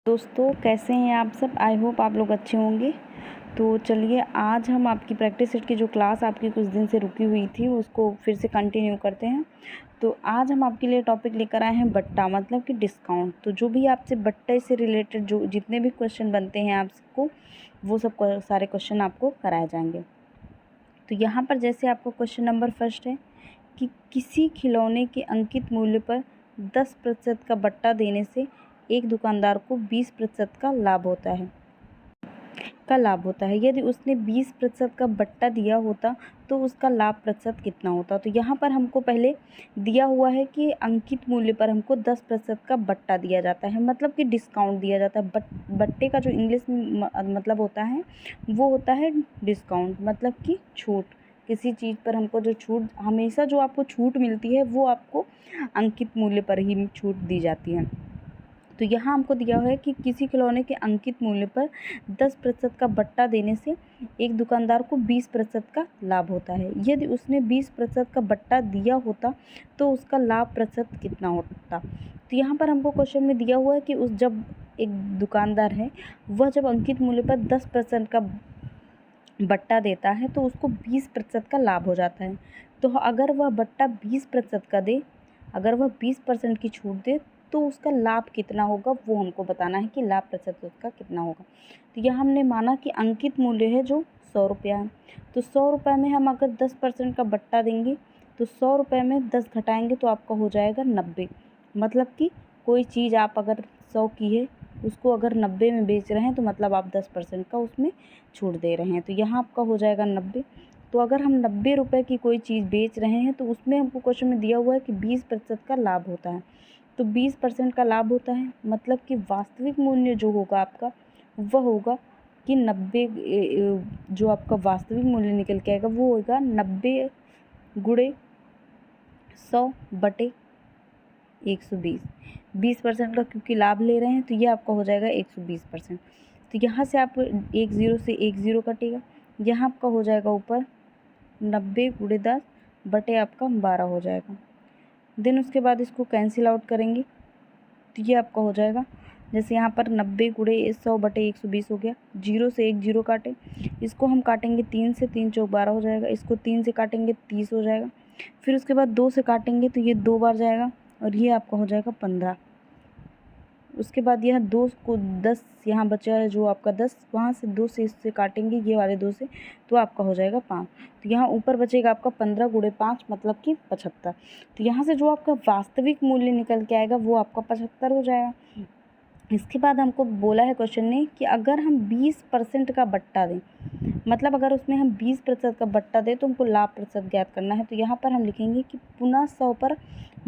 दोस्तों कैसे हैं आप सब। आई होप आप लोग अच्छे होंगे। तो चलिए आज हम आपकी प्रैक्टिस सेट की जो क्लास आपकी कुछ दिन से रुकी हुई थी उसको फिर से कंटिन्यू करते हैं। तो आज हम आपके लिए टॉपिक लेकर आए हैं बट्टा मतलब कि डिस्काउंट। तो जो भी आपसे बट्टे से रिलेटेड जो जितने भी क्वेश्चन बनते हैं आपको वो सब सारे क्वेश्चन आपको कराए जाएंगे। तो यहाँ पर जैसे आपको क्वेश्चन नंबर फर्स्ट है कि किसी खिलौने के अंकित मूल्य पर 10% का बट्टा देने से एक दुकानदार को 20% का लाभ होता है। यदि उसने 20% का बट्टा दिया होता तो उसका लाभ प्रतिशत कितना होता। तो यहाँ पर हमको पहले दिया हुआ है कि अंकित मूल्य पर हमको 10% का बट्टा दिया जाता है, मतलब कि डिस्काउंट दिया जाता है। बट्टे का जो इंग्लिश में मतलब होता है वो होता है डिस्काउंट, मतलब कि छूट। किसी चीज़ पर हमको जो छूट, हमेशा जो आपको छूट मिलती है वो आपको अंकित मूल्य पर ही छूट दी जाती है। तो यहाँ हमको दिया हुआ है कि किसी खिलौने के अंकित मूल्य पर 10% का बट्टा देने से एक दुकानदार को 20% का लाभ होता है। यदि उसने 20% का बट्टा दिया होता तो उसका लाभ प्रतिशत कितना होता। तो यहाँ पर हमको क्वेश्चन में दिया हुआ है कि जब एक दुकानदार है वह जब अंकित मूल्य पर 10% का बट्टा देता है तो उसको 20% का लाभ हो जाता है। तो अगर वह बट्टा 20% का दे, अगर वह 20% की छूट दे तो उसका लाभ कितना होगा वो हमको बताना है कि लाभ प्रतिशत उसका कितना होगा। तो यह हमने माना कि अंकित मूल्य है जो 100 रुपया है। तो 100 रुपये में हम अगर 10% का बट्टा देंगे तो 100 रुपये में 10 घटाएंगे तो आपका हो जाएगा 90। मतलब कि कोई चीज़ आप अगर 100 की है उसको अगर 90 में बेच रहे हैं तो मतलब आप 10% का उसमें छूट दे रहे हैं। तो यहाँ आपका हो जाएगा 90। तो अगर हम 90 रुपये की कोई चीज़ बेच रहे हैं तो उसमें हमको क्वेश्चन में दिया हुआ है कि 20% का लाभ होता है। तो 20% का लाभ होता है मतलब कि वास्तविक मूल्य जो होगा आपका वह होगा कि 90, जो आपका वास्तविक मूल्य निकल के आएगा वो होगा 90 गुणे 100 बटे 120। 20% का क्योंकि लाभ ले रहे हैं तो ये आपका हो जाएगा 120%। तो यहाँ से आप 10 से 10 कटेगा, यहाँ आपका हो जाएगा ऊपर 90 गुणे 10 बटे आपका 12 हो जाएगा। देन उसके बाद इसको कैंसिल आउट करेंगे तो ये आपका हो जाएगा, जैसे यहाँ पर 90 गुणे 100 बटे 120 हो गया। 0 से 1 0 काटे, इसको हम काटेंगे 3 से, 3 चौक 12 हो जाएगा। इसको 3 से काटेंगे 30 हो जाएगा। फिर उसके बाद 2 से काटेंगे तो ये 2 बार जाएगा और ये आपका हो जाएगा 15। उसके बाद यह 2 को 10 यहाँ बचा है जो आपका 10, वहाँ से 2 से इससे काटेंगे ये वाले 2 से तो आपका हो जाएगा 5। तो यहाँ ऊपर बचेगा आपका 15 गुणे 5 मतलब कि 75। तो यहाँ से जो आपका वास्तविक मूल्य निकल के आएगा वो आपका 75 हो जाएगा। इसके बाद हमको बोला है क्वेश्चन ने कि अगर हम 20% का बट्टा दें, मतलब अगर उसमें हम 20% का बट्टा दें तो हमको लाभ प्रतिशत ज्ञात करना है। तो यहाँ पर हम लिखेंगे कि पुनः 100 पर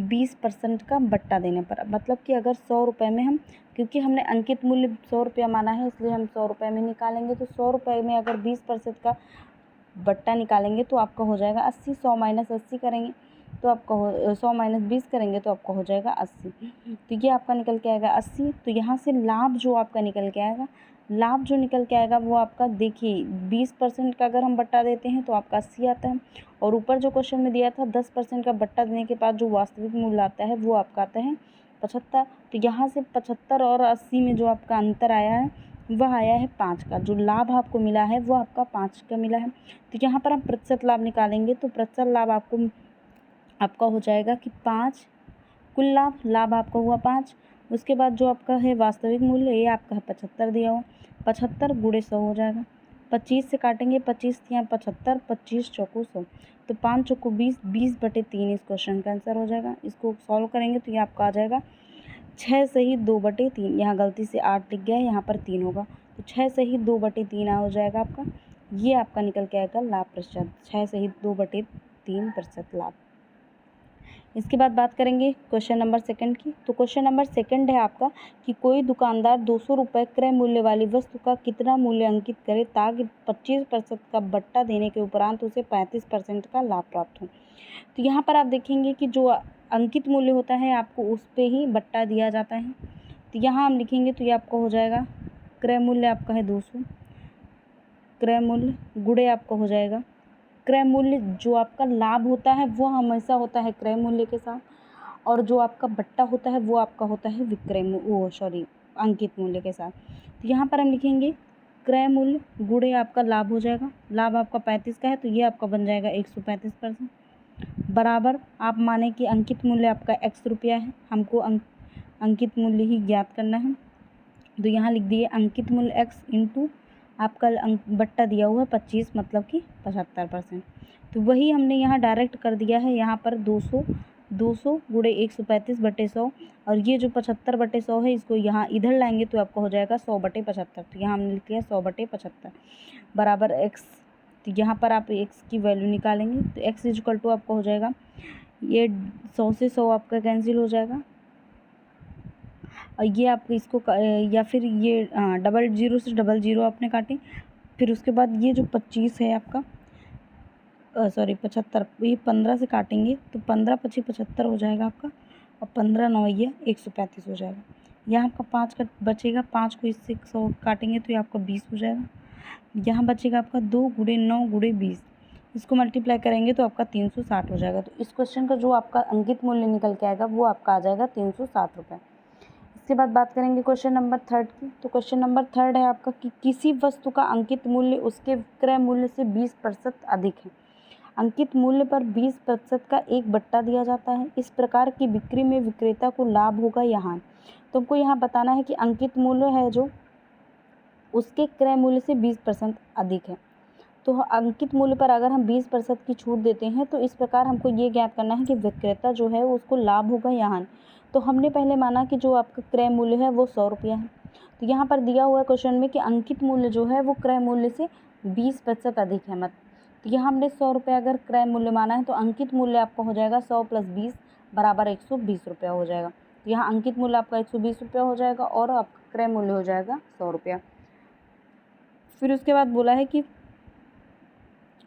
20% का बट्टा देने पर, मतलब कि अगर 100 रुपये में हम, क्योंकि हमने अंकित मूल्य 100 रुपया माना है इसलिए हम 100 रुपये में निकालेंगे। तो 100 रुपये में अगर 20% का बट्टा निकालेंगे तो आपका हो जाएगा 80। 100 माइनस 80 करेंगे तो आपका 100 माइनस 20 करेंगे तो आपका हो जाएगा 80। तो ये आपका निकल के आएगा 80। तो यहाँ से लाभ जो आपका निकल के आएगा, लाभ जो निकल के आएगा वो आपका, देखिए 20% का अगर हम बट्टा देते हैं तो आपका 80 आता है, और ऊपर जो क्वेश्चन में दिया था 10% का बट्टा देने के बाद जो वास्तविक मूल्य आता है वो आपका आता है 75। तो यहाँ से 75 और 80 में जो आपका अंतर आया है वह आया है 5 का। जो लाभ आपको मिला है वो आपका 5 का मिला है। तो यहाँ पर हम प्रतिशत लाभ निकालेंगे तो प्रतिशत लाभ आपका हो जाएगा कि 5 कुल लाभ आपका हुआ 5। उसके बाद जो आपका है वास्तविक मूल्य ये आपका है 75 दिया हुआ। 75 गुणे 100 हो जाएगा। 25 से काटेंगे, 25 यहाँ 75, 25 चौको 100, तो 5 चौको 20, 20 बटे 3 इस क्वेश्चन का आंसर हो जाएगा। इसको सॉल्व करेंगे तो ये आपका आ जाएगा 6 सही 2 बटे 3। यहाँ गलती से 8 लिख गया है, यहाँ पर 3 होगा तो 6 सही 2 बटे 3 हो जाएगा आपका। ये आपका निकल के आएगा लाभ प्रतिशत, 6 सही 2 बटे 3% लाभ। इसके बाद बात करेंगे क्वेश्चन नंबर सेकंड की। तो क्वेश्चन नंबर सेकंड है आपका कि कोई दुकानदार 200 रुपये क्रय मूल्य वाली वस्तु का कितना मूल्य अंकित करे ताकि 25% का बट्टा देने के उपरांत उसे 35% का लाभ प्राप्त हो। तो यहाँ पर आप देखेंगे कि जो अंकित मूल्य होता है आपको उस पर ही बट्टा दिया जाता है। तो यहाँ हम लिखेंगे तो ये आपका हो जाएगा क्रय मूल्य आपका है 200, क्रय मूल्य गुणे आपका हो जाएगा क्रय मूल्य, जो आपका लाभ होता है वो हमेशा होता है क्रय मूल्य के साथ, और जो आपका बट्टा होता है वो आपका होता है विक्रय मूल्य, अंकित मूल्य के साथ। तो यहाँ पर हम लिखेंगे क्रय मूल्य गुणे आपका लाभ हो जाएगा। लाभ आपका 35 का है तो ये आपका बन जाएगा 135% बराबर आप माने कि अंकित मूल्य आपका x रुपया है, हमको अंकित मूल्य ही ज्ञात करना है। तो यहाँ लिख दिए अंकित मूल्य x इंटू आपका बट्टा दिया हुआ है 25 मतलब कि 75%। तो वही हमने यहाँ डायरेक्ट कर दिया है। यहाँ पर 200 गुणे 135/100 और ये जो 75/100 है इसको यहाँ इधर लाएंगे तो आपका हो जाएगा 100/75। तो यहाँ हमने लिख दिया 100/75 बराबर x। तो यहाँ पर आप x की वैल्यू निकालेंगे तो x इक्वल टू आपका हो जाएगा ये 100 से 100 आपका कैंसिल हो जाएगा और ये आपको इसको या फिर ये 00 से 00 आपने काटे। फिर उसके बाद ये जो 25 है आपका सॉरी 75, ये 15 से काटेंगे तो 15×25 75 हो जाएगा आपका और 15×9 ये 135 हो जाएगा। यहाँ आपका 5 का बचेगा, 5 को इससे 100 काटेंगे तो ये आपका 20 हो जाएगा। यहाँ बचेगा आपका 2 गुणे 9 गुणे 20, इसको मल्टीप्लाई करेंगे तो आपका 360 हो जाएगा। तो इस क्वेश्चन का जो आपका अंकित मूल्य निकल के आएगा वो आपका आ जाएगा 360 रुपये। इसके बाद बात करेंगे क्वेश्चन नंबर 3 की। तो क्वेश्चन नंबर 3 है आपका कि किसी वस्तु का अंकित मूल्य उसके क्रय मूल्य से 20% अधिक है। अंकित मूल्य पर 20% का एक बट्टा दिया जाता है। इस प्रकार की बिक्री में विक्रेता को लाभ होगा या हानि। तो हमको यहाँ बताना है कि अंकित मूल्य है जो उसके क्रय मूल्य से 20% अधिक है। तो अंकित मूल्य पर अगर हम 20% की छूट देते हैं तो इस प्रकार हमको ये ज्ञात करना है कि विक्रेता जो है उसको लाभ होगा या हानि। तो हमने पहले माना कि जो आपका क्रय मूल्य है वो 100 रुपया है। तो यहाँ पर दिया हुआ है क्वेश्चन में कि अंकित मूल्य जो है वो क्रय मूल्य से 20% अधिक है। तो यहाँ हमने 100 रुपये अगर क्रय मूल्य माना है तो अंकित मूल्य आपका हो जाएगा 100 + 20 बराबर 120 रुपया हो जाएगा। तो यहाँ अंकित मूल्य आपका 120 रुपया हो जाएगा और आपका क्रय मूल्य हो जाएगा 100 रुपया। फिर उसके बाद बोला है कि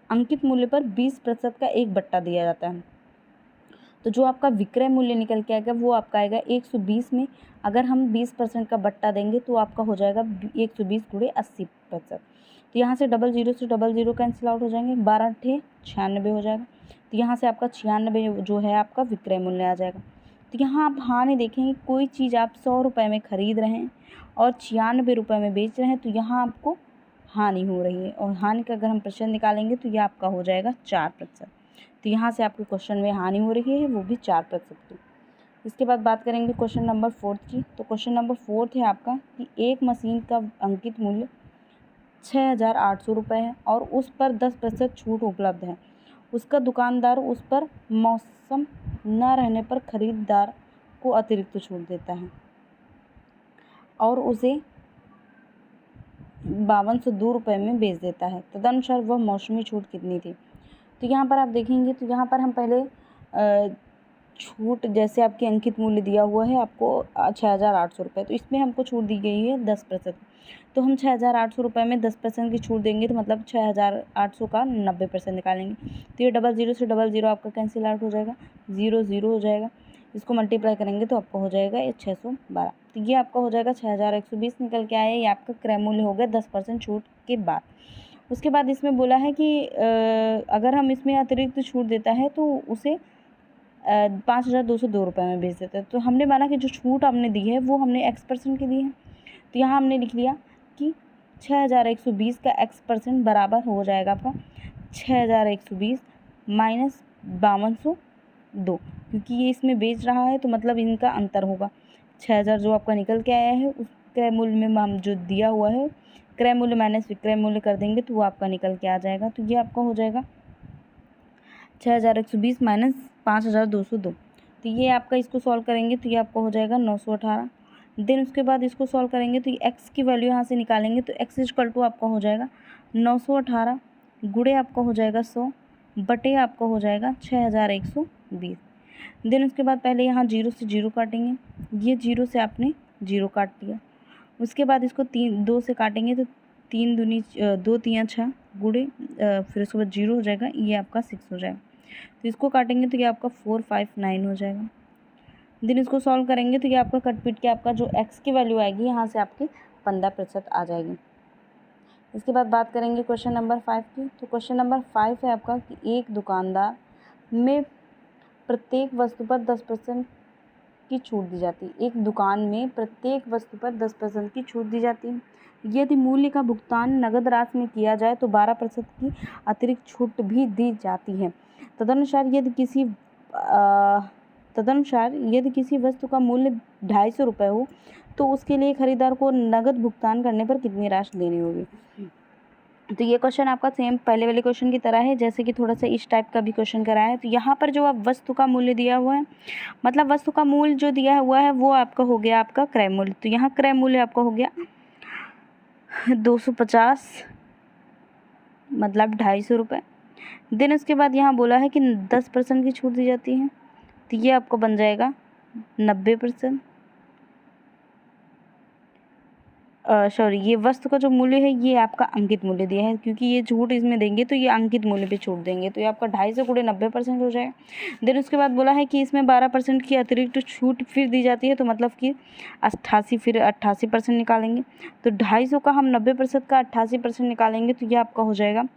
अंकित मूल्य पर 20% का एक बट्टा दिया जाता है। तो जो आपका विक्रय मूल्य निकल के आएगा वो आपका आएगा 120 में अगर हम 20% का बट्टा देंगे तो आपका हो जाएगा 120 गुणे 80%। तो यहाँ से 00 से 00 कैंसिल आउट हो जाएंगे, 12 × 96 हो जाएगा। तो यहाँ से आपका 96 जो है आपका विक्रय मूल्य आ जाएगा। तो यहाँ आप हानि देखेंगे, कोई चीज़ आप 100 रुपये में ख़रीद रहे हैं और 96 रुपये में बेच रहे हैं तो यहाँ आपको हानि हो रही है और हानि का अगर हम % निकालेंगे तो यह आपका हो जाएगा 4%। तो यहाँ से आपके क्वेश्चन में हानि हो रही है वो भी 4% की। इसके बाद बात करेंगे क्वेश्चन नंबर 4 की। तो क्वेश्चन नंबर 4 है आपका कि एक मशीन का अंकित मूल्य 6,800 रुपये है और उस पर 10% छूट उपलब्ध है। उसका दुकानदार उस पर मौसम न रहने पर खरीदार को अतिरिक्त छूट देता है और उसे 5202 रुपये में बेच देता है। तदनुसार वह मौसमी छूट कितनी थी। तो यहाँ पर आप देखेंगे तो यहाँ पर हम पहले छूट जैसे आपके अंकित मूल्य दिया हुआ है आपको 6,800 रुपये, तो इसमें हमको छूट दी गई है 10%। तो हम 6,800 रुपये में 10% की छूट देंगे तो मतलब 6,800 का 90% निकालेंगे। तो ये 00 से 00 आपका कैंसिल आउट हो जाएगा, 0 हो जाएगा। इसको मल्टीप्लाई करेंगे तो आपका हो जाएगा ये 612। तो ये आपका हो जाएगा 6,120 निकल के आया। ये आपका क्रय मूल्य हो गया 10% छूट के बाद। उसके बाद इसमें बोला है कि अगर हम इसमें अतिरिक्त छूट देता है तो उसे 5,202 रुपये में बेच देता है। तो हमने माना कि जो छूट हमने दी है वो हमने x% की दी है। तो यहाँ हमने लिख लिया कि 6,120 का x% बराबर हो जाएगा आपका 6,120 माइनस 5202, क्योंकि ये इसमें बेच रहा है तो मतलब इनका अंतर होगा। 6,000 जो आपका निकल के आया है उस क्रय मूल्य में हम जो दिया हुआ है क्रय मूल्य माइनस विक्रय मूल्य कर देंगे तो वो आपका निकल के आ जाएगा। तो ये आपका हो जाएगा 6,120 माइनस 5,202। तो ये आपका इसको सॉल्व करेंगे तो ये आपका हो जाएगा 918। देन उसके बाद इसको सॉल्व करेंगे तो ये x की वैल्यू यहाँ से निकालेंगे तो x इक्वल टू आपका हो जाएगा 918 गुणे आपका हो जाएगा 100 बटे आपका हो जाएगा 6,120। देन उसके बाद पहले यहाँ 0 से 0 काटेंगे, ये 0 से आपने 0 काट दिया। उसके बाद इसको 2 से काटेंगे तो 3 दूनी 2 3 6 गुणे फिर उसके बाद 0 हो जाएगा, ये आपका 6 हो जाएगा। तो इसको काटेंगे तो ये आपका 459 हो जाएगा। देन इसको सॉल्व करेंगे तो ये आपका कट पीट के आपका जो x की वैल्यू आएगी यहाँ से आपकी 15% आ जाएगी। इसके बाद बात करेंगे क्वेश्चन नंबर 5 की। तो क्वेश्चन नंबर 5 है आपका कि एक दुकानदार में प्रत्येक वस्तु पर 10% की छूट दी जाती है। एक दुकान में प्रत्येक वस्तु पर 10% की छूट दी जाती है। यदि मूल्य का भुगतान नगद राशि में किया जाए तो 12% की अतिरिक्त छूट भी दी जाती है। तदनुसार यदि किसी वस्तु का मूल्य 250 रुपये हो तो उसके लिए खरीदार को नगद भुगतान करने पर कितनी राशि देनी होगी। तो ये क्वेश्चन आपका सेम पहले वाले क्वेश्चन की तरह है, जैसे कि थोड़ा सा इस टाइप का भी क्वेश्चन कराया है। तो यहाँ पर जो आप वस्तु का मूल्य दिया हुआ है, मतलब वस्तु का मूल्य जो दिया हुआ है वो आपका हो गया आपका क्रय मूल्य। तो यहाँ क्रय मूल्य आपका हो गया 250, मतलब 250 रुपये। देन उसके बाद यहाँ बोला है कि 10% की छूट दी जाती है, तो ये आपको बन जाएगा 90%। सॉरी, ये वस्तु का जो मूल्य है ये आपका अंकित मूल्य दिया है, क्योंकि ये छूट इसमें देंगे तो ये अंकित मूल्य पे छूट देंगे, तो ये आपका 250 गुणे 90% हो जाएगा। देन उसके बाद बोला है कि इसमें 12% की अतिरिक्त छूट फिर दी जाती है, तो मतलब कि 88% निकालेंगे। तो 250 का हम 90% का 88% निकालेंगे, तो ये आपका हो जाएगा,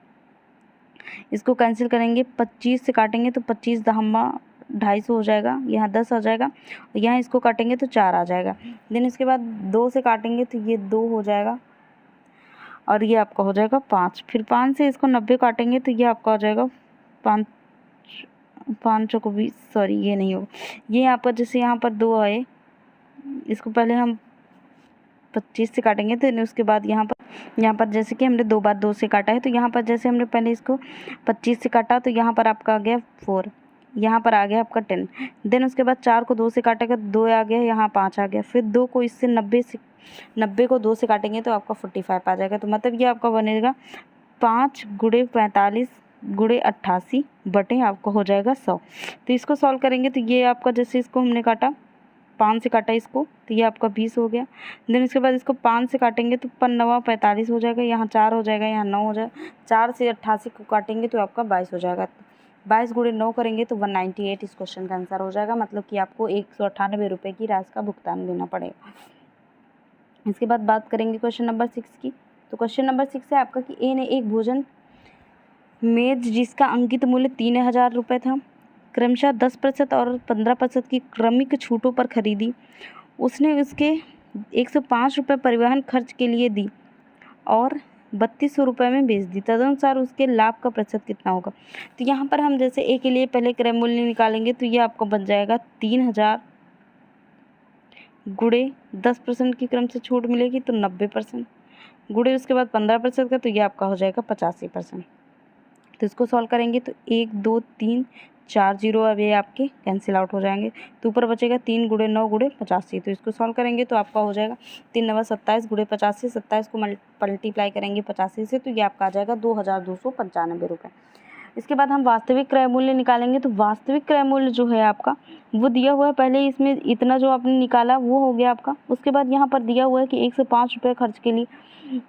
इसको कैंसिल करेंगे, 25 से काटेंगे तो 25 दहम्मा 250 हो जाएगा, यहाँ 10 आ जाएगा, यहाँ इसको काटेंगे तो 4 आ जाएगा। देन इसके बाद 2 से काटेंगे तो ये 2 हो जाएगा, और ये आपका हो जाएगा 5। फिर 5 से इसको 90 काटेंगे तो ये आपका हो जाएगा 5 चौको 20, सॉरी ये नहीं होगा, ये आपका जैसे यहाँ पर 2 आए, इसको पहले हम 25 से काटेंगे, तो उसके बाद यहाँ पर जैसे कि हमने 2 बार 2 से काटा है, तो यहाँ पर जैसे हमने पहले इसको 25 से काटा, तो यहाँ पर आपका आ गया 4, यहाँ पर आ गया आपका 10। देन उसके बाद 4 को 2 से काटेगा, 2 आ गया, यहाँ 5 आ गया। फिर 2 को इससे 90 को 2 से काटेंगे तो आपका 45 आ जाएगा। तो मतलब ये आपका बनेगा 5 गुणे 45 गुणे 88 बटे आपको हो जाएगा 100। तो इसको सॉल्व करेंगे तो ये आपका, जैसे इसको हमने काटा 5 से काटा इसको, तो ये आपका 20 हो गया। देन उसके बाद इसको 5 से काटेंगे तो 5 45 हो जाएगा, यहाँ 4 हो जाएगा, यहाँ 9 हो जाएगा। 4 से 88 को काटेंगे तो आपका 22 हो जाएगा। 22 गुणे 9 करेंगे तो 198 इस क्वेश्चन का आंसर हो जाएगा, मतलब कि आपको 198 रुपये की राशि का भुगतान देना पड़ेगा। इसके बाद बात करेंगे क्वेश्चन नंबर 6 की। तो क्वेश्चन नंबर 6 है आपका कि ए ने एक भोजन मेज जिसका अंकित मूल्य 3000 रुपये था, क्रमशः 10% और 15% की क्रमिक छूटों पर खरीदी। उसने उसके 105 रुपये परिवहन खर्च के लिए दी और 3200 रुपये में बेच दी। तदनुसार उसके लाभ का प्रतिशत कितना होगा। तो यहाँ पर हम जैसे ए के लिए पहले क्रय मूल्य निकालेंगे, तो ये आपको बन जाएगा 3000 गुणे 10% की क्रम से छूट मिलेगी तो 90%, गुणे उसके बाद 15% का, तो ये आपका हो जाएगा 85%। तो इसको सॉल्व करेंगे तो 1 2 3 4 0 अब ये आपके कैंसिल आउट हो जाएंगे, तो ऊपर बचेगा 3 गुणे 9 गुणे 85। तो इसको सॉल्व करेंगे तो आपका हो जाएगा 3 9 27 गुणे 85, 27 को मल्टीप्लाई करेंगे 85 से, तो ये आपका आ जाएगा 2295 रुपये। इसके बाद हम वास्तविक क्रय मूल्य निकालेंगे। तो वास्तविक क्रय मूल्य जो है आपका वो दिया हुआ है, पहले इसमें इतना जो आपने निकाला वो हो गया आपका। उसके बाद यहाँ पर दिया हुआ है कि 105 रुपये खर्च के लिए,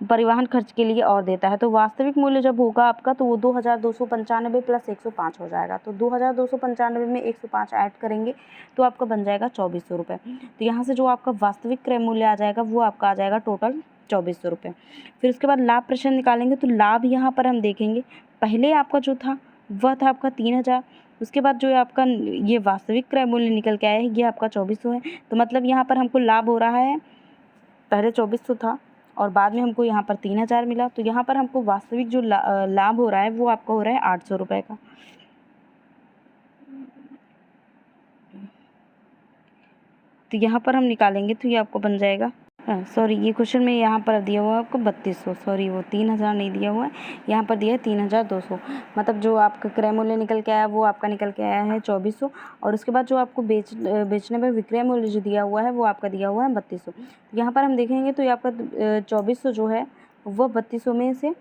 परिवहन खर्च के लिए और देता है। तो वास्तविक मूल्य जब होगा आपका तो वो 2295 प्लस 105 हो जाएगा। तो 2295 में 105 ऐड करेंगे तो आपका बन जाएगा 2400 रुपये। तो यहाँ से जो आपका वास्तविक क्रय मूल्य आ जाएगा वो आपका आ जाएगा टोटल 2400 रुपये। फिर उसके बाद लाभ प्रश्न निकालेंगे। तो लाभ यहाँ पर हम देखेंगे, पहले आपका जो था वह था आपका 3000, उसके बाद जो आपका ये वास्तविक क्रय मूल्य निकल के आया है ये आपका 2400 है। तो मतलब यहाँ पर हमको लाभ हो रहा है, पहले 2400 था और बाद में हमको यहाँ पर 3000 मिला। तो यहाँ पर हमको वास्तविक जो लाभ हो रहा है वो आपका हो रहा है 800 रुपये का। तो यहाँ पर हम निकालेंगे तो ये आपको बन जाएगा, सॉरी ये क्वेश्चन में यहाँ पर दिया हुआ है आपको 3200, सॉरी वो 3000 नहीं दिया हुआ है, यहाँ पर दिया है 3200। मतलब जो आपका क्रय मूल्य निकल के आया वो आपका निकल के आया है 2400, और उसके बाद जो आपको बेचने पर विक्रय मूल्य जो दिया हुआ है वो आपका दिया हुआ है 3200। यहाँ पर हम देखेंगे तो ये आपका 2400 जो है वह 3200 में से,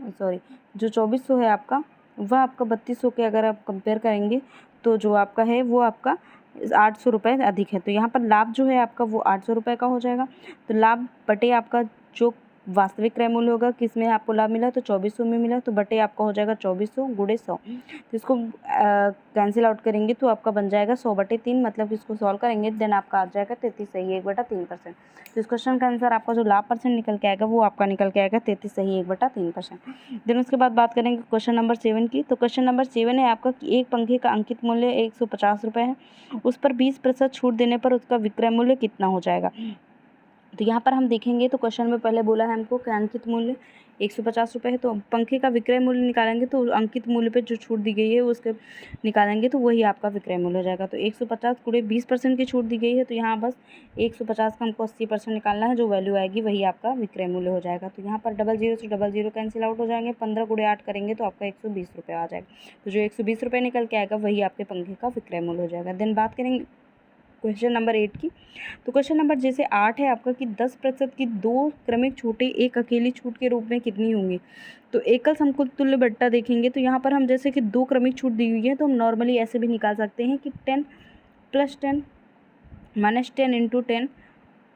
सॉरी जो 2400 है आपका वह आपका 3200 के अगर आप कंपेयर करेंगे तो जो आपका है वो आपका 800 रुपये अधिक है। तो यहाँ पर लाभ जो है आपका वो 800 रुपये का हो जाएगा। तो लाभ बटे आपका जो वास्तविक क्रय मूल्य होगा, किस में आपको लाभ मिला, तो 2400 में मिला, तो बटे आपका हो जाएगा 2400 गुणे 100। तो इसको कैंसिल आउट करेंगे तो आपका बन जाएगा 100/3, मतलब कि इसको सॉल्व करेंगे देन आपका आ जाएगा 33 सही 1/3%। तो इस क्वेश्चन का आंसर आपका जो लाभ परसेंट निकल के आएगा वो आपका निकल के आएगा 33 सही 1/3%। देन उसके बाद बात करेंगे क्वेश्चन नंबर 7 की। तो क्वेश्चन नंबर 7 है आपका कि एक पंखे का अंकित मूल्य 150 रुपये है, उस पर 20% छूट देने पर उसका विक्रय मूल्य कितना हो जाएगा। तो यहाँ पर हम देखेंगे तो क्वेश्चन में पहले बोला है हमको कि अंकित मूल्य 150 रुपये है, तो पंखे का विक्रय मूल्य निकालेंगे तो अंकित मूल्य पे जो छूट दी गई है उसके निकालेंगे तो वही आपका विक्रय मूल्य हो जाएगा। तो 150 गुणे 20% की छूट दी गई है, तो यहाँ बस 150 का हमको 80% निकालना है, जो वैल्यू आएगी वही आपका विक्रय मूल्य हो जाएगा। तो यहाँ पर 00 से 00 कैंसिल आउट हो जाएंगे, 15 गुणे 8 करेंगे तो आपका 120 रुपये आ जाएगा। तो जो 120 रुपये निकल के आएगा वही आपके पंखे का विक्रय मूल्य हो जाएगा। देन बात करेंगे क्वेश्चन नंबर 8 की। तो क्वेश्चन नंबर जैसे 8 है आपका कि 10% की 2 क्रमिक छूटें एक अकेली छूट के रूप में कितनी होंगी। तो एकल समतुल्य बट्टा देखेंगे तो यहाँ पर हम जैसे कि 2 क्रमिक छूट दी हुई है तो हम नॉर्मली ऐसे भी निकाल सकते हैं कि 10 + 10 - 10 × 10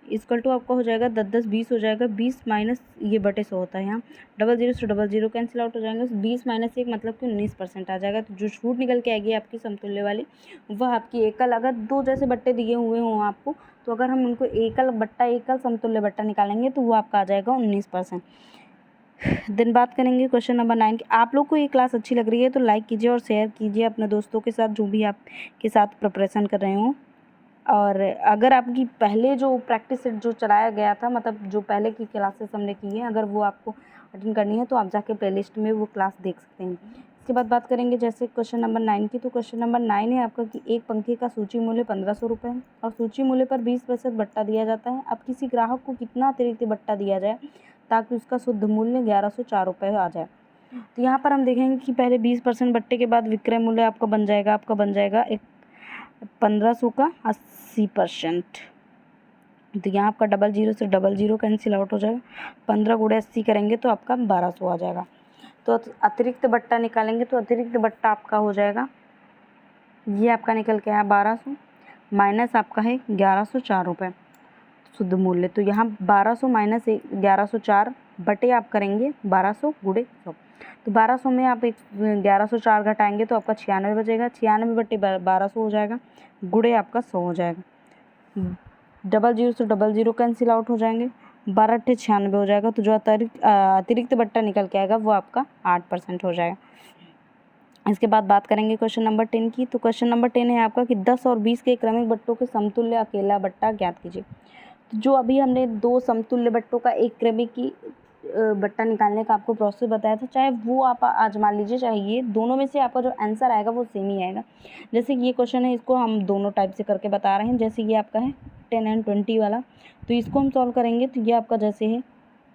इक्वल टू आपका हो जाएगा 10 10 20 हो जाएगा, 20 माइनस ये बटे 100 होता है। यहाँ 00 से 00 कैंसिल आउट हो जाएंगे, 20 - 1 मतलब कि 19% आ जाएगा। तो जो छूट निकल के आएगी आपकी समतुल्य वाली वह आपकी एकल, अगर 2 जैसे बट्टे दिए हुए हों आपको तो अगर हम उनको एकल समतुल्य बट्टा निकालेंगे तो वो आपका आ जाएगा 19%। देन बात करेंगे क्वेश्चन नंबर 9 की। आप लोग को ये क्लास अच्छी लग रही है तो लाइक कीजिए और शेयर कीजिए अपने दोस्तों के साथ जो भी आपके साथ प्रिपरेशन कर रहे हों। और अगर आपकी पहले जो प्रैक्टिस सेट जो चलाया गया था, मतलब जो पहले की क्लासेस हमने की हैं, अगर वो आपको अटेंड करनी है तो आप जाके प्लेलिस्ट में वो क्लास देख सकते हैं। इसके बाद बात करेंगे जैसे क्वेश्चन नंबर 9 की। तो क्वेश्चन नंबर 9 है आपका कि एक पंखे का सूची मूल्य 1500 रुपये है और सूची मूल्य पर 20% बट्टा दिया जाता है। अब किसी ग्राहक को कितना अतिरिक्त बट्टा दिया जाए ताकि उसका शुद्ध मूल्य 1104 रुपये आ जाए। तो यहाँ पर हम देखेंगे कि पहले 20% बट्टे के बाद विक्रय मूल्य आपका बन जाएगा एक 1500 का 80%। तो यहाँ आपका 00 से 00 कैंसिल आउट हो जाएगा, 15 गुणे 80 करेंगे तो आपका 1200 आ जाएगा। तो अतिरिक्त बट्टा निकालेंगे तो अतिरिक्त बट्टा आपका हो जाएगा, ये आपका निकल के आया 1200 माइनस आपका है 1104 रुपये शुद्ध मूल्य। तो यहाँ 1200 माइनस 1104 बटे आप करेंगे 1200 गुणे 100। तो 1200 में आप 1104 घटाएंगे तो आपका 96 बचेगा, 96 बटे 1200 हो जाएगा, गुणे आपका 100 हो जाएगा। 00 से 00 कैंसिल आउट हो जाएंगे, 12 × 96 हो जाएगा। तो जो अतिरिक्त बट्टा निकल के आएगा वो आपका 8% हो जाएगा। इसके बाद बात करेंगे क्वेश्चन नंबर 10 की। तो क्वेश्चन नंबर 10 है आपका कि 10 और 20 के क्रमिक बट्टों के समतुल्य अकेला बट्टा ज्ञात कीजिए। तो जो अभी हमने 2 समतुल्य बट्टों का एक क्रमिक की बट्टा निकालने का आपको प्रोसेस बताया था, चाहे वो आप आजमा लीजिए, चाहे ये दोनों में से आपका जो आंसर आएगा वो सेम ही आएगा। जैसे ये क्वेश्चन है इसको हम दोनों टाइप से करके बता रहे हैं। जैसे ये आपका है 10 और 20 वाला, तो इसको हम सॉल्व करेंगे तो ये आपका जैसे है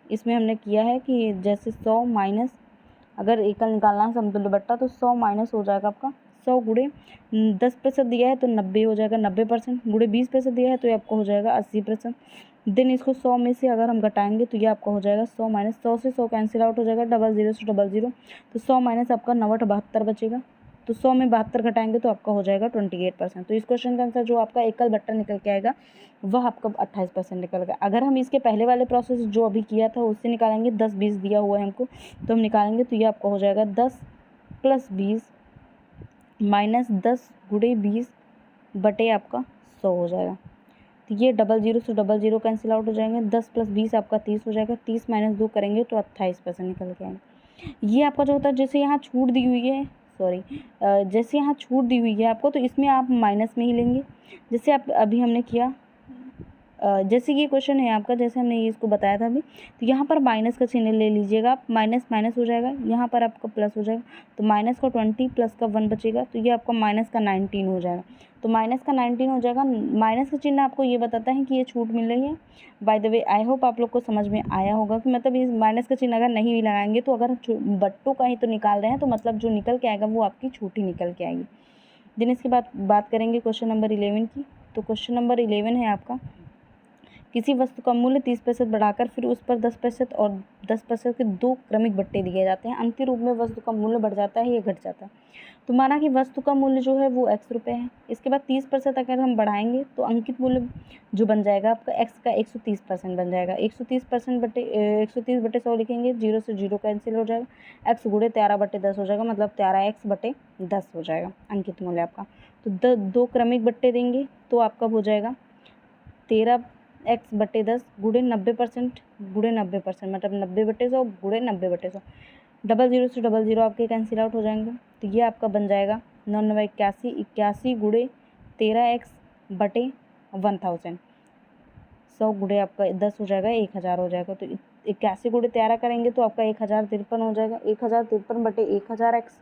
इसमें हमने किया है कि जैसे 100 माइनस, अगर एकल निकालना है समतुल्य बट्टा तो 100 माइनस हो जाएगा आपका 100 गुणे 10% दिया है तो 90 हो जाएगा, 90% गुणे 20% दिया है तो ये आपको हो जाएगा 80%। देन इसको 100 में से अगर हम घटाएंगे तो ये आपका हो जाएगा 100 माइनस 100 से 100 कैंसिल आउट हो जाएगा, 00 से 00 तो 100 माइनस आपका 90 72 बचेगा। तो 100 में 72 घटाएंगे तो आपका हो जाएगा 28%। तो इस क्वेश्चन का आंसर जो आपका एकल बट्टा निकल के आएगा वह आपका 28% निकल गया। अगर हम इसके पहले वाले प्रोसेस जो अभी किया था उससे निकालेंगे, 10 20 दिया हुआ है हमको तो हम निकालेंगे तो ये आपका हो जाएगा 10 + 20 माइनस 10 गुणे 20 बटे आपका 100 हो जाएगा। तो ये 00 से 00 कैंसिल आउट हो जाएंगे, 10 + 20 आपका 30 हो जाएगा, 30 - 2 करेंगे तो 28% निकल के आएंगे। ये आपका जो होता है जैसे यहाँ छूट दी हुई है, जैसे यहाँ छूट दी हुई है आपको तो इसमें आप माइनस में ही लेंगे, जैसे आप अभी हमने किया। जैसे ये क्वेश्चन है आपका, जैसे हमने ये इसको बताया था अभी, तो यहाँ पर माइनस का चिन्ह ले लीजिएगा आप, माइनस माइनस हो जाएगा, यहाँ पर आपका प्लस हो जाएगा, तो माइनस का 20 प्लस का 1 बचेगा, तो ये आपका माइनस का 19 हो जाएगा। तो माइनस का 19 हो जाएगा। माइनस का चिन्ह आपको ये बताता है कि ये छूट मिल रही है। By the way I hope आप लोग को समझ में आया होगा कि मतलब इस माइनस का चिन्ह अगर नहीं भी लगाएंगे तो अगर बट्टों का ही तो निकाल रहे हैं तो मतलब जो निकल के आएगा वो आपकी छूट ही निकल के आएगी। देन इसके बाद बात करेंगे क्वेश्चन नंबर 11 की। तो क्वेश्चन नंबर 11 है आपका किसी वस्तु का मूल्य 30% बढ़ाकर फिर उस पर 10% और 10% के 2 क्रमिक बट्टे दिए जाते हैं। अंतिम रूप में वस्तु का मूल्य बढ़ जाता है या घट जाता है। तो माना कि वस्तु का मूल्य जो है वो x रुपये है। इसके बाद 30% अगर हम बढ़ाएंगे तो अंकित मूल्य जो बन जाएगा आपका x का 130% बन जाएगा। 130% बटे 130/100 लिखेंगे, 0 से 0 कैंसिल हो जाएगा। x गुणे 13/10 हो जाएगा, मतलब 13x/10 हो जाएगा अंकित मूल्य आपका। तो 2 क्रमिक बट्टे देंगे तो आपका हो जाएगा 13x/10 गुणे 90% गुणे 90%, मतलब 90/100 गुणे 90/100। 00 से 00 आपके कैंसिल आउट हो जाएंगे। तो ये आपका बन जाएगा 9×9 81 गुणे 13x/1000। 100 गुणे आपका 10 हो जाएगा, 1000 हो जाएगा। तो 81 गुणे 13 करेंगे तो आपका 1053 हो जाएगा। 1053/1000x।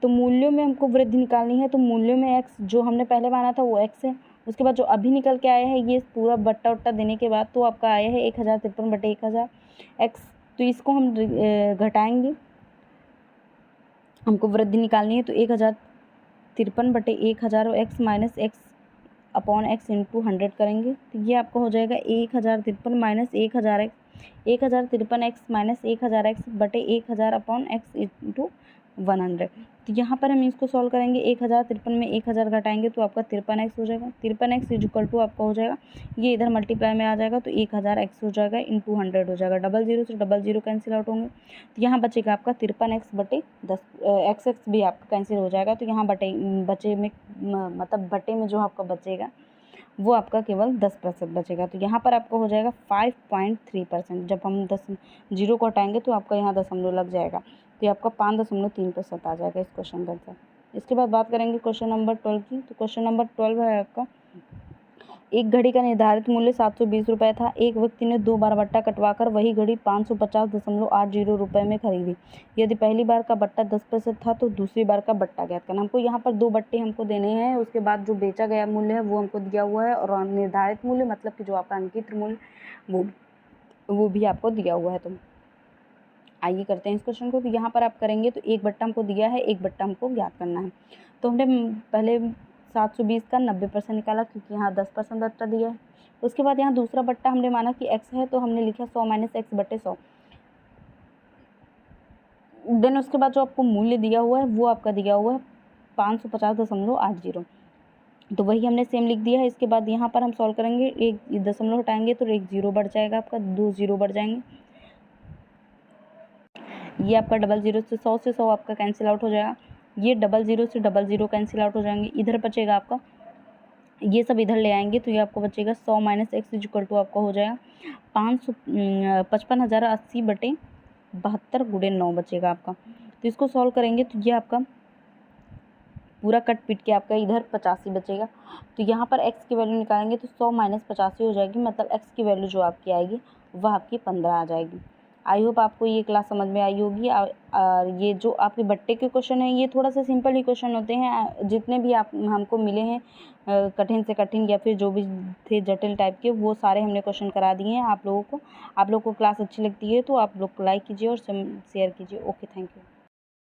तो मूल्यों में हमको वृद्धि निकालनी है, तो मूल्यों में x जो हमने पहले माना था वो x है। उसके बाद जो अभी निकल के आया है ये पूरा बट्टा उट्टा देने के बाद तो आपका आया है 1053/1000 x। तो इसको हम घटाएंगे, हमको वृद्धि निकालनी है। तो 1053/1000 x minus x upon x into 100 करेंगे। तो ये आपका हो जाएगा 1053 minus 1000x, 1053x minus 1000x/1000 upon x into 100। तो यहाँ पर हम इसको सॉल्व करेंगे। 1053 में 1000 घटाएंगे तो आपका 53x हो जाएगा। 53x इक्वल टू आपका हो जाएगा, ये इधर मल्टीप्लाई में आ जाएगा तो 1000x हो जाएगा इंटू 100 हो जाएगा। 00 से 00 कैंसिल आउट होंगे तो यहाँ बचेगा आपका 53x/10। x भी आपका कैंसिल हो जाएगा। तो यहाँ बचे में मतलब बटे में जो आपका बचेगा वो आपका केवल 10% बचेगा। तो यहाँ पर आपका हो जाएगा 5.3%। जब हम 0 को हटाएंगे तो आपका यहाँ दशमलव लग जाएगा, तो ये आपका 5.3% आ जाएगा इस क्वेश्चन का आंसर। इसके बाद बात करेंगे क्वेश्चन नंबर 12 की। तो क्वेश्चन नंबर 12 है आपका, एक घड़ी का निर्धारित मूल्य 720 रुपये था। एक व्यक्ति ने 2 बार बट्टा कटवाकर वही घड़ी 550.80 रुपये में खरीदी। यदि पहली बार का बट्टा 10% था तो दूसरी बार का बट्टा ज्ञात करना। हमको यहाँ पर 2 बट्टे हमको देने हैं, उसके बाद जो बेचा गया मूल्य है वो हमको दिया हुआ है, और निर्धारित मूल्य मतलब कि जो आपका अंकित मूल्य वो भी आपको दिया हुआ है। तो आइए करते हैं इस क्वेश्चन को। तो यहाँ पर आप करेंगे तो एक बट्टा हमको दिया है, एक बट्टा हमको ज्ञात करना है। तो हमने पहले 720 का 90% निकाला क्योंकि यहाँ 10% बट्टा दिया है। उसके बाद यहाँ दूसरा बट्टा हमने माना कि x है तो हमने लिखा 100 माइनस x/100। देन उसके बाद जो आपको मूल्य दिया हुआ है वो आपका दिया हुआ है 550.80। तो वही हमने सेम लिख दिया है। इसके बाद यहाँ पर हम सॉल्व करेंगे, एक दशमलव हटाएंगे तो एक 0 बढ़ जाएगा आपका, 2 0 बढ़ जाएंगे। ये आपका 00 से 100 से 100 आपका कैंसिल आउट हो जाएगा। ये 00 से 00 कैंसिल आउट हो जाएंगे। इधर बचेगा आपका, ये सब इधर ले आएंगे तो ये आपको बचेगा 100 माइनस x इक्वल टू आपका हो जाएगा 55,080/72 गुणे 9 बचेगा आपका। तो इसको सॉल्व करेंगे तो ये आपका पूरा कट पीट के आपका इधर 85 बचेगा। तो यहाँ पर x की वैल्यू निकालेंगे तो 100 माइनस 85 हो जाएगी, मतलब x की वैल्यू जो आपकी आएगी वह आपकी 15 आ जाएगी। आई होप आपको ये क्लास समझ में आई होगी। ये जो आपके बट्टे के क्वेश्चन है ये थोड़ा सा सिंपल ही क्वेश्चन होते हैं, जितने भी आप हमको मिले हैं कठिन से कठिन या फिर जो भी थे जटिल टाइप के, वो सारे हमने क्वेश्चन करा दिए हैं आप लोगों को। आप लोगों को क्लास अच्छी लगती है तो आप लोग लाइक कीजिए और शेयर कीजिए। Okay, thank you.